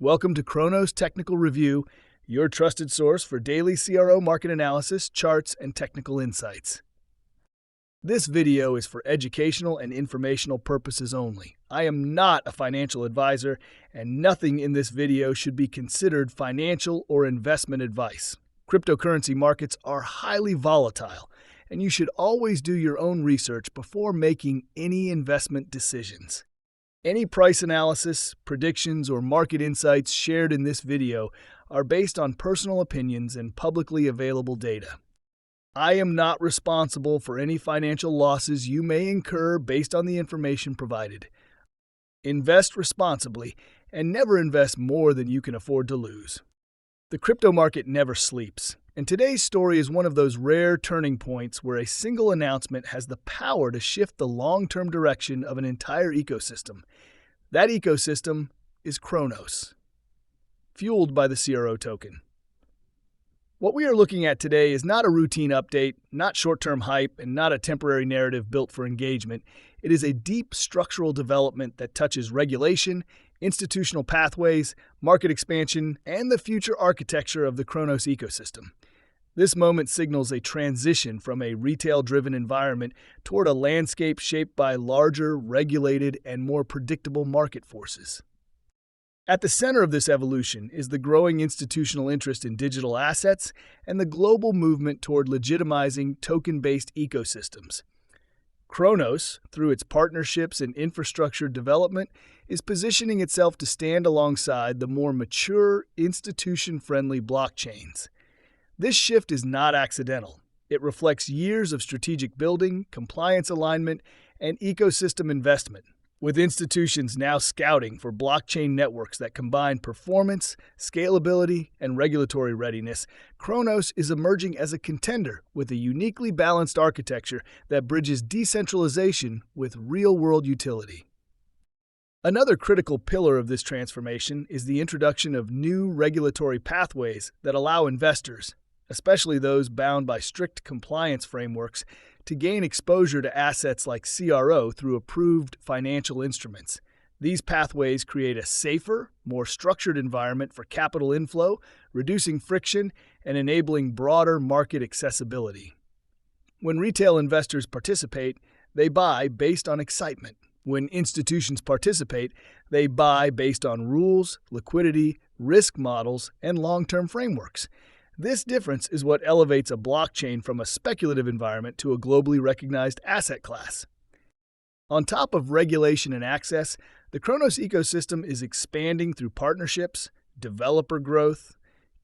Welcome to Cronos Technical Review, your trusted source for daily CRO market analysis, charts, and technical insights. This video is for educational and informational purposes only. I am not a financial advisor, and nothing in this video should be considered financial or investment advice. Cryptocurrency markets are highly volatile, and you should always do your own research before making any investment decisions. Any price analysis, predictions, or market insights shared in this video are based on personal opinions and publicly available data. I am not responsible for any financial losses you may incur based on the information provided. Invest responsibly and never invest more than you can afford to lose. The crypto market never sleeps, and today's story is one of those rare turning points where a single announcement has the power to shift the long-term direction of an entire ecosystem. That ecosystem is Cronos, fueled by the CRO token. What we are looking at today is not a routine update, not short-term hype, and not a temporary narrative built for engagement. It is a deep structural development that touches regulation, institutional pathways, market expansion, and the future architecture of the Cronos ecosystem. This moment signals a transition from a retail-driven environment toward a landscape shaped by larger, regulated, and more predictable market forces. At the center of this evolution is the growing institutional interest in digital assets and the global movement toward legitimizing token-based ecosystems. Cronos, through its partnerships and infrastructure development, is positioning itself to stand alongside the more mature, institution-friendly blockchains. This shift is not accidental. It reflects years of strategic building, compliance alignment, and ecosystem investment, with institutions now scouting for blockchain networks that combine performance, scalability, and regulatory readiness. Cronos is emerging as a contender with a uniquely balanced architecture that bridges decentralization with real-world utility. Another critical pillar of this transformation is the introduction of new regulatory pathways that allow investors, especially those bound by strict compliance frameworks, to gain exposure to assets like CRO through approved financial instruments. These pathways create a safer, more structured environment for capital inflow, reducing friction and enabling broader market accessibility. When retail investors participate, they buy based on excitement. When institutions participate, they buy based on rules, liquidity, risk models, and long-term frameworks. This difference is what elevates a blockchain from a speculative environment to a globally recognized asset class. On top of regulation and access, the Cronos ecosystem is expanding through partnerships, developer growth,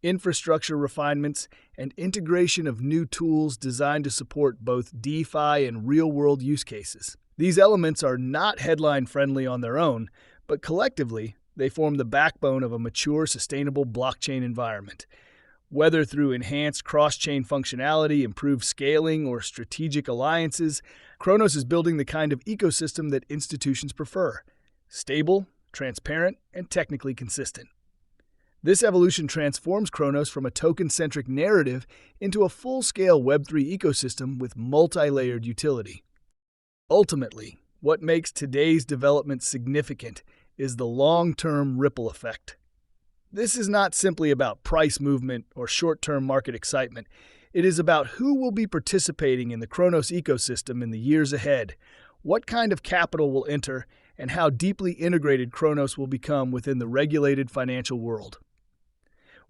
infrastructure refinements, and integration of new tools designed to support both DeFi and real-world use cases. These elements are not headline-friendly on their own, but collectively, they form the backbone of a mature, sustainable blockchain environment. Whether through enhanced cross-chain functionality, improved scaling, or strategic alliances, Cronos is building the kind of ecosystem that institutions prefer: stable, transparent, and technically consistent. This evolution transforms Cronos from a token-centric narrative into a full-scale Web3 ecosystem with multi-layered utility. Ultimately, what makes today's development significant is the long-term ripple effect. This is not simply about price movement or short-term market excitement. It is about who will be participating in the Cronos ecosystem in the years ahead, what kind of capital will enter, and how deeply integrated Cronos will become within the regulated financial world.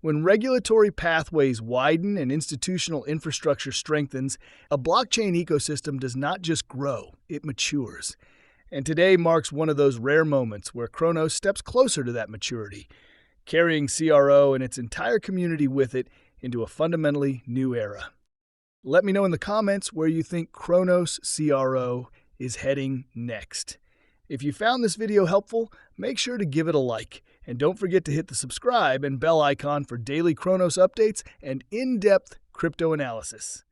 When regulatory pathways widen and institutional infrastructure strengthens, a blockchain ecosystem does not just grow, it matures. And today marks one of those rare moments where Cronos steps closer to that maturity, carrying CRO and its entire community with it into a fundamentally new era. Let me know in the comments where you think Cronos CRO is heading next. If you found this video helpful, make sure to give it a like, and don't forget to hit the subscribe and bell icon for daily Cronos updates and in-depth crypto analysis.